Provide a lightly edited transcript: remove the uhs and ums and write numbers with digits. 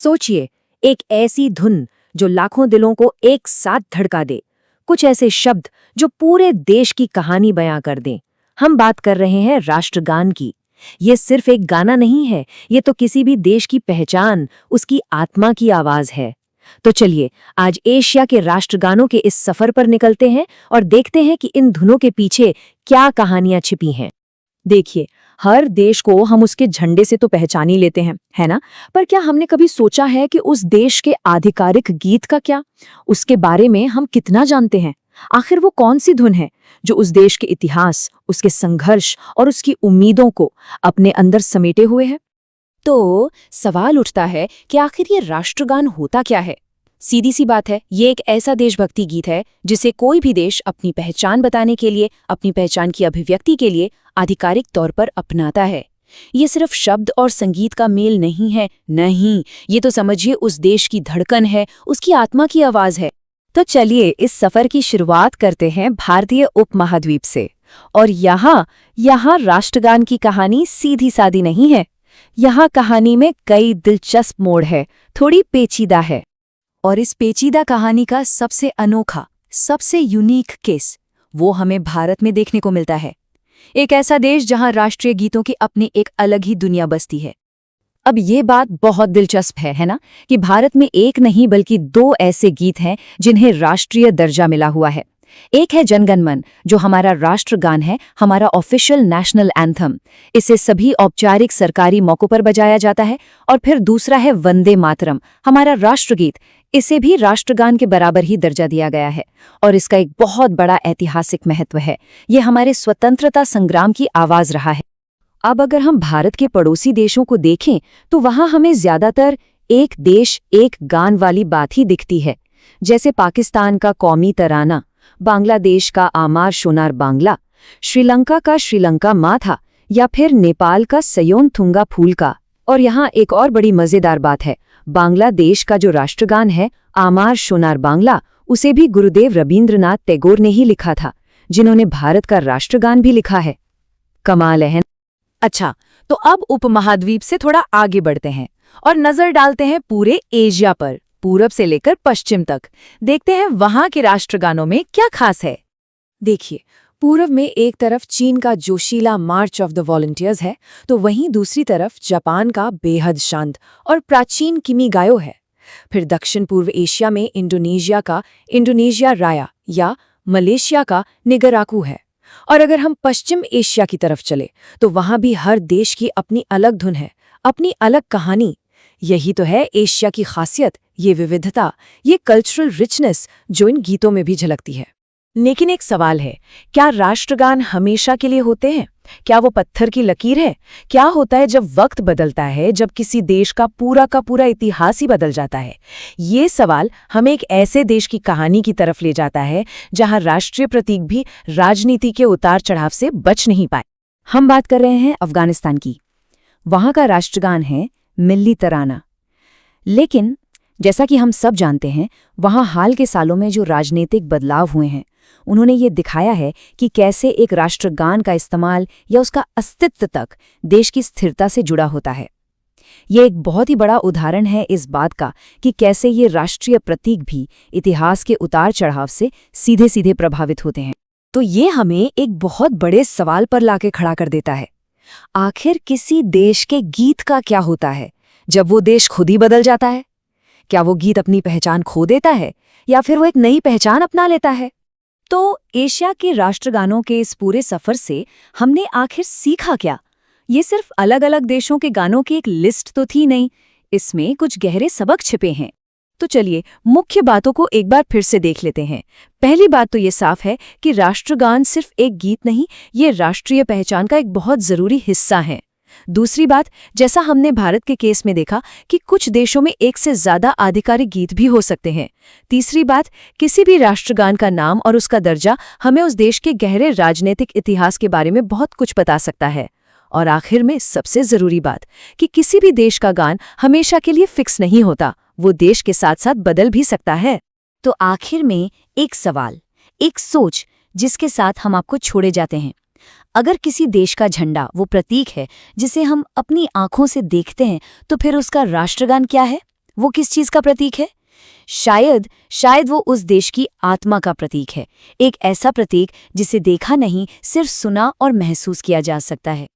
सोचिए, एक ऐसी धुन जो लाखों दिलों को एक साथ धड़का दे, कुछ ऐसे शब्द जो पूरे देश की कहानी बयां कर दें। हम बात कर रहे हैं राष्ट्रगान की। ये सिर्फ एक गाना नहीं है, ये तो किसी भी देश की पहचान, उसकी आत्मा की आवाज है। तो चलिए आज एशिया के राष्ट्रगानों के इस सफर पर निकलते हैं और देखते हैं कि इन धुनों के पीछे क्या कहानियां छिपी हैं। देखिए, हर देश को हम उसके झंडे से तो पहचान ही लेते हैं, है ना? पर क्या हमने कभी सोचा है कि उस देश के आधिकारिक गीत का क्या? उसके बारे में हम कितना जानते हैं? आखिर वो कौन सी धुन है जो उस देश के इतिहास, उसके संघर्ष और उसकी उम्मीदों को अपने अंदर समेटे हुए है? तो सवाल उठता है कि आखिर ये राष्ट्रगान होता क्या है? सीधी सी बात है, ये एक ऐसा देशभक्ति गीत है जिसे कोई भी देश अपनी पहचान बताने के लिए, अपनी पहचान की अभिव्यक्ति के लिए आधिकारिक तौर पर अपनाता है। ये सिर्फ शब्द और संगीत का मेल नहीं है, नहीं, ये तो समझिए उस देश की धड़कन है, उसकी आत्मा की आवाज है। तो चलिए इस सफर की शुरुआत करते हैं भारतीय उपमहाद्वीप से। और यहाँ राष्ट्रगान की कहानी सीधी सादी नहीं है। यहाँ कहानी में कई दिलचस्प मोड़ है, थोड़ी पेचीदा है। और इस पेचीदा कहानी का सबसे अनोखा, सबसे यूनिक केस वो हमें भारत में देखने को मिलता है। एक ऐसा देश जहां राष्ट्रीय गीतों की अपनी एक अलग ही दुनिया बसती है। अब ये बात बहुत दिलचस्प है ना, कि भारत में एक नहीं बल्कि दो ऐसे गीत हैं जिन्हें राष्ट्रीय दर्जा मिला हुआ है। एक है जन गण मन, जो हमारा राष्ट्रगान है, हमारा ऑफिशियल नेशनल एंथम। इसे सभी औपचारिक सरकारी मौकों पर बजाया जाता है। और फिर दूसरा है वंदे मातरम, हमारा राष्ट्रगीत। इसे भी राष्ट्रगान के बराबर ही दर्जा दिया गया है। और इसका एक बहुत बड़ा ऐतिहासिक महत्व है। ये हमारे स्वतंत्रता संग्राम की आवाज रहा है। अब अगर हम भारत के पड़ोसी देशों को देखें तो वहां हमें ज्यादातर एक देश एक गान वाली बात ही दिखती है। जैसे पाकिस्तान का कौमी तराना, बांग्लादेश का आमार शोनार बांग्ला, श्रीलंका का श्रीलंका माथा, या फिर नेपाल का सयोन थुंगा फूल का। और यहाँ एक और बड़ी मजेदार बात है, बांग्लादेश का जो राष्ट्रगान है आमार शोनार बांग्ला, उसे भी गुरुदेव रवींद्रनाथ टैगोर ने ही लिखा था, जिन्होंने भारत का राष्ट्रगान भी लिखा है। कमाल है। अच्छा, तो अब उपमहाद्वीप से थोड़ा आगे बढ़ते हैं और नजर डालते हैं पूरे एशिया पर, पूरब से लेकर पश्चिम तक। देखते हैं वहां के राष्ट्रगानों में क्या खास है। देखिए, पूरब में एक तरफ चीन का जोशीला मार्च ऑफ द वॉलंटियर्स है, तो वहीं दूसरी तरफ जापान का बेहद शांत और प्राचीन किमी गायो है। फिर दक्षिण पूर्व एशिया में इंडोनेशिया का इंडोनेशिया राया या मलेशिया का निगराकू है। और अगर हम पश्चिम एशिया की तरफ चले तो वहां भी हर देश की अपनी अलग धुन है, अपनी अलग कहानी। यही तो है एशिया की खासियत, ये विविधता, ये कल्चरल रिचनेस जो इन गीतों में भी झलकती है। लेकिन एक सवाल है, क्या राष्ट्रगान हमेशा के लिए होते हैं? क्या वो पत्थर की लकीर है? क्या होता है जब वक्त बदलता है, जब किसी देश का पूरा इतिहास ही बदल जाता है? ये सवाल हमें एक ऐसे देश की कहानी की तरफ ले जाता है जहां राष्ट्रीय प्रतीक भी राजनीति के उतार चढ़ाव से बच नहीं पाए। हम बात कर रहे हैं अफगानिस्तान की। वहां का राष्ट्रगान है मिल्ली तराना। लेकिन जैसा कि हम सब जानते हैं, वहां हाल के सालों में जो राजनीतिक बदलाव हुए हैं, उन्होंने ये दिखाया है कि कैसे एक राष्ट्रगान का इस्तेमाल या उसका अस्तित्व तक देश की स्थिरता से जुड़ा होता है। ये एक बहुत ही बड़ा उदाहरण है इस बात का कि कैसे ये राष्ट्रीय प्रतीक भी इतिहास के उतार चढ़ाव से सीधे सीधे प्रभावित होते हैं। तो ये हमें एक बहुत बड़े सवाल पर लाके खड़ा कर देता है। आखिर किसी देश के गीत का क्या होता है जब वो देश खुद ही बदल जाता है? क्या वो गीत अपनी पहचान खो देता है या फिर वो एक नई पहचान अपना लेता है? तो एशिया के राष्ट्रगानों के इस पूरे सफर से हमने आखिर सीखा क्या? ये सिर्फ अलग अलग देशों के गानों की एक लिस्ट तो थी नहीं, इसमें कुछ गहरे सबक छिपे हैं। तो चलिए मुख्य बातों को एक बार फिर से देख लेते हैं। पहली बात तो ये साफ है कि राष्ट्रगान सिर्फ एक गीत नहीं, ये राष्ट्रीय पहचान का एक बहुत जरूरी हिस्सा है। दूसरी बात, जैसा हमने भारत के केस में देखा कि कुछ देशों में एक से ज्यादा आधिकारिक गीत भी हो सकते हैं। तीसरी बात, किसी भी राष्ट्रगान का नाम और उसका दर्जा हमें उस देश के गहरे राजनीतिक इतिहास के बारे में बहुत कुछ बता सकता है। और आखिर में सबसे जरूरी बात कि किसी भी देश का गान हमेशा के लिए फिक्स नहीं होता, वो देश के साथ साथ बदल भी सकता है। तो आखिर में एक सवाल, एक सोच जिसके साथ हम आपको छोड़े जाते हैं। अगर किसी देश का झंडा वो प्रतीक है जिसे हम अपनी आंखों से देखते हैं, तो फिर उसका राष्ट्रगान क्या है? वो किस चीज का प्रतीक है? शायद वो उस देश की आत्मा का प्रतीक है, एक ऐसा प्रतीक जिसे देखा नहीं, सिर्फ सुना और महसूस किया जा सकता है।